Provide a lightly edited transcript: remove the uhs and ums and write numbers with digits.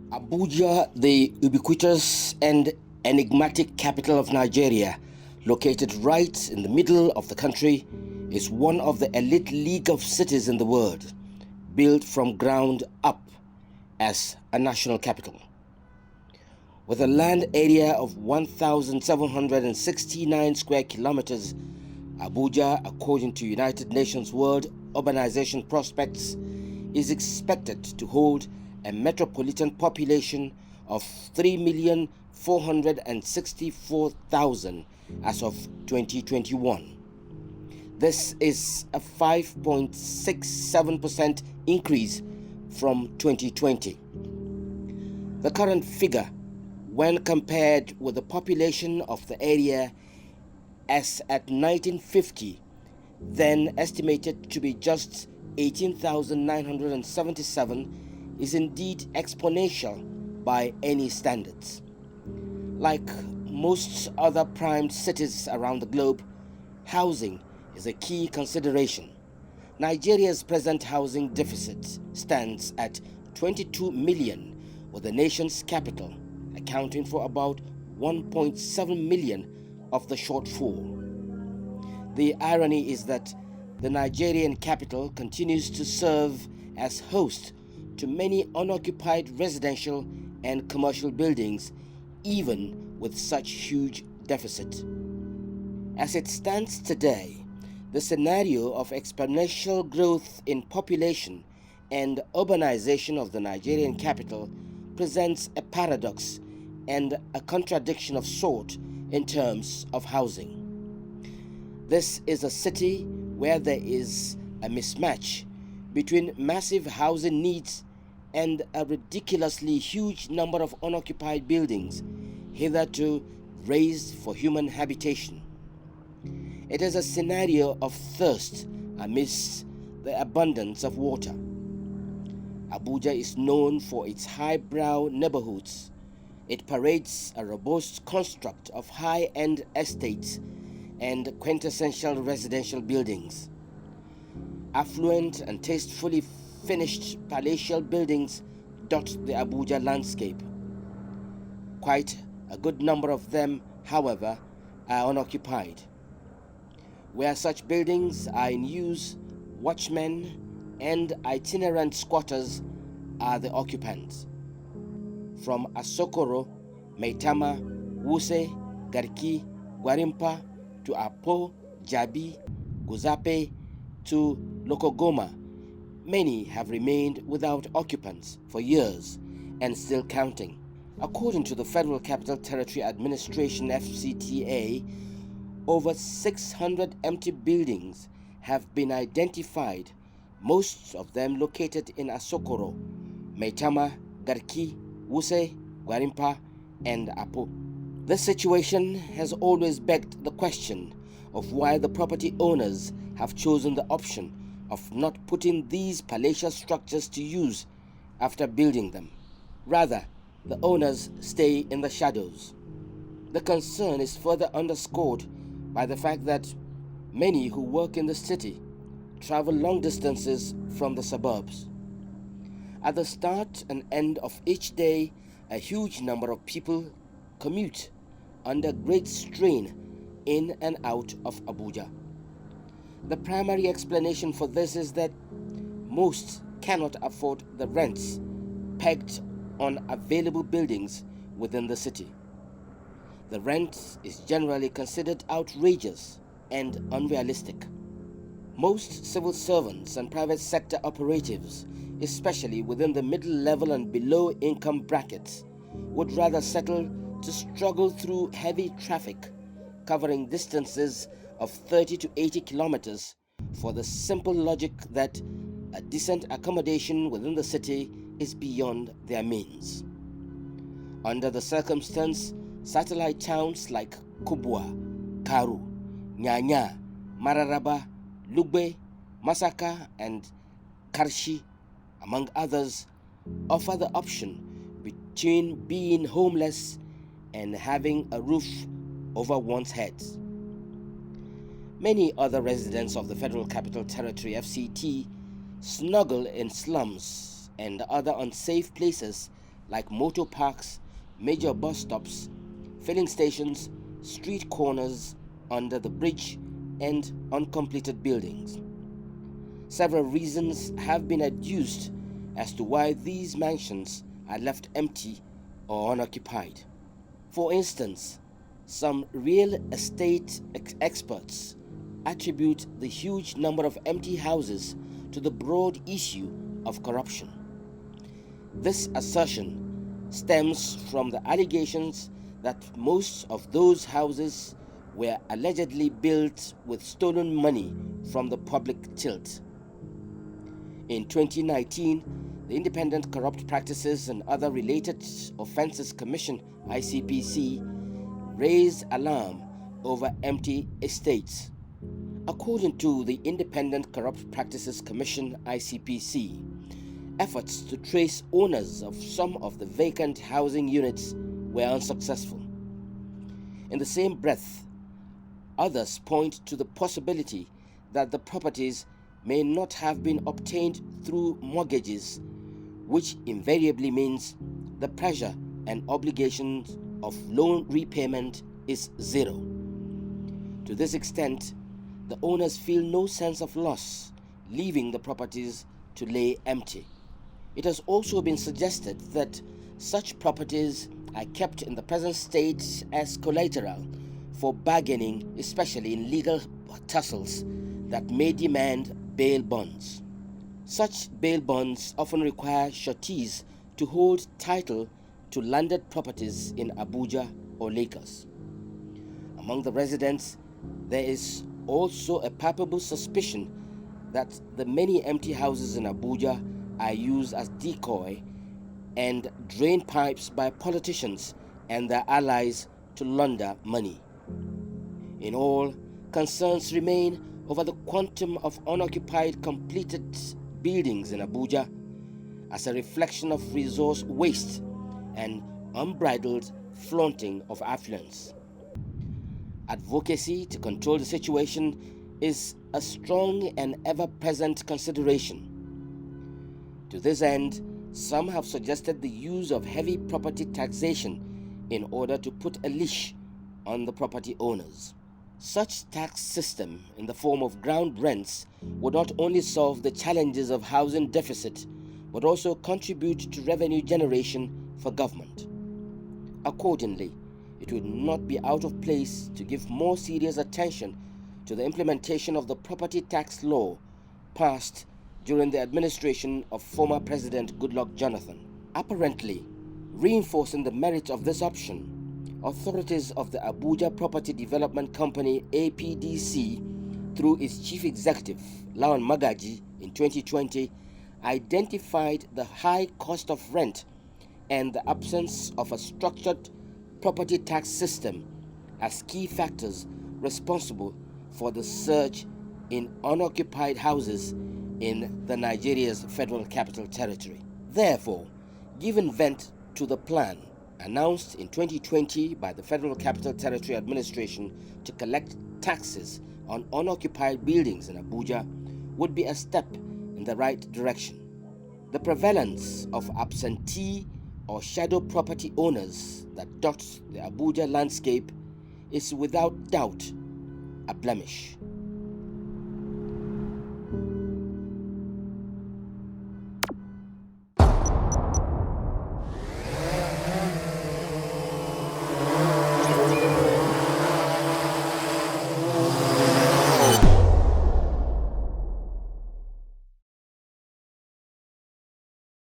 Abuja, the ubiquitous and enigmatic capital of Nigeria, located right in the middle of the country, is one of the elite league of cities in the world, built from ground up as a national capital. With a land area of 1,769 square kilometers, Abuja, according to United Nations World Urbanization Prospects, is expected to hold a metropolitan population of 3,464,000 as of 2021. This is a 5.67% increase from 2020. The current figure, when compared with the population of the area as at 1950, then estimated to be just 18,977, is indeed exponential by any standards. Like most other prime cities around the globe, housing is a key consideration. Nigeria's present housing deficit stands at 22 million, with the nation's capital accounting for about 1.7 million of the shortfall. The irony is that the Nigerian capital continues to serve as host to many unoccupied residential and commercial buildings, even with such huge deficit. As it stands today, the scenario of exponential growth in population and urbanization of the Nigerian capital presents a paradox and a contradiction of sort in terms of housing. This is a city where there is a mismatch between massive housing needs and a ridiculously huge number of unoccupied buildings hitherto raised for human habitation. It is a scenario of thirst amidst the abundance of water. Abuja is known for its highbrow neighborhoods. It parades a robust construct of high-end estates and quintessential residential buildings. Affluent and tastefully finished palatial buildings dot the Abuja landscape. Quite a good number of them, however, are unoccupied. Where such buildings are in use, watchmen and itinerant squatters are the occupants. From Asokoro, Maitama, Wuse, Garki, Gwarimpa, to Apo, Jabi, Guzape, to Lokogoma, many have remained without occupants for years and still counting. According to the Federal Capital Territory Administration (FCTA), over 600 empty buildings have been identified, most of them located in Asokoro, Maitama, Garki, Wuse, Gwarimpa, and Apo. This situation has always begged the question of why the property owners have chosen the option of not putting these palatial structures to use after building them. Rather, the owners stay in the shadows. The concern is further underscored by the fact that many who work in the city travel long distances from the suburbs. At the start and end of each day, a huge number of people commute under great strain in and out of Abuja. The primary explanation for this is that most cannot afford the rents pegged on available buildings within the city. The rent is generally considered outrageous and unrealistic. Most civil servants and private sector operatives, especially within the middle level and below income brackets, would rather settle to struggle through heavy traffic covering distances of 30 to 80 kilometers for the simple logic that a decent accommodation within the city is beyond their means. Under the circumstance, satellite towns like Kubwa, Karu, Nyanya, Mararaba, Lugbe, Masaka, and Karshi, among others, offer the option between being homeless and having a roof over one's head. Many other residents of the Federal Capital Territory (FCT) snuggle in slums and other unsafe places like motor parks, major bus stops, filling stations, street corners, under the bridge, and uncompleted buildings. Several reasons have been adduced as to why these mansions are left empty or unoccupied. For instance, some real estate experts attribute the huge number of empty houses to the broad issue of corruption. This assertion stems from the allegations that most of those houses were allegedly built with stolen money from the public tilt. In 2019, the Independent Corrupt Practices and Other Related Offences Commission (ICPC) raised alarm over empty estates. According to the Independent Corrupt Practices Commission (ICPC), efforts to trace owners of some of the vacant housing units were unsuccessful. In the same breath, others point to the possibility that the properties may not have been obtained through mortgages, which invariably means the pressure and obligations of loan repayment is zero. To this extent, the owners feel no sense of loss, leaving the properties to lay empty. It has also been suggested that such properties are kept in the present state as collateral for bargaining, especially in legal tussles that may demand bail bonds. Such bail bonds often require sureties to hold title to landed properties in Abuja or Lagos. Among the residents, there is also a palpable suspicion that the many empty houses in Abuja are used as decoy and drain pipes by politicians and their allies to launder money. In all, concerns remain over the quantum of unoccupied completed buildings in Abuja as a reflection of resource waste and unbridled flaunting of affluence. Advocacy to control the situation is a strong and ever-present consideration. To this end, some have suggested the use of heavy property taxation in order to put a leash on the property owners. Such tax system in the form of ground rents would not only solve the challenges of housing deficit, but also contribute to revenue generation for government. Accordingly, it would not be out of place to give more serious attention to the implementation of the property tax law passed during the administration of former President Goodluck Jonathan. Apparently, reinforcing the merit of this option, authorities of the Abuja Property Development Company (APDC), through its chief executive, Lawan Magaji, in 2020, identified the high cost of rent and the absence of a structured property tax system as key factors responsible for the surge in unoccupied houses in the Nigeria's Federal Capital Territory. Therefore, giving vent to the plan announced in 2020 by the Federal Capital Territory Administration to collect taxes on unoccupied buildings in Abuja would be a step in the right direction. The prevalence of absentee or shadow property owners that dot the Abuja landscape is without doubt a blemish.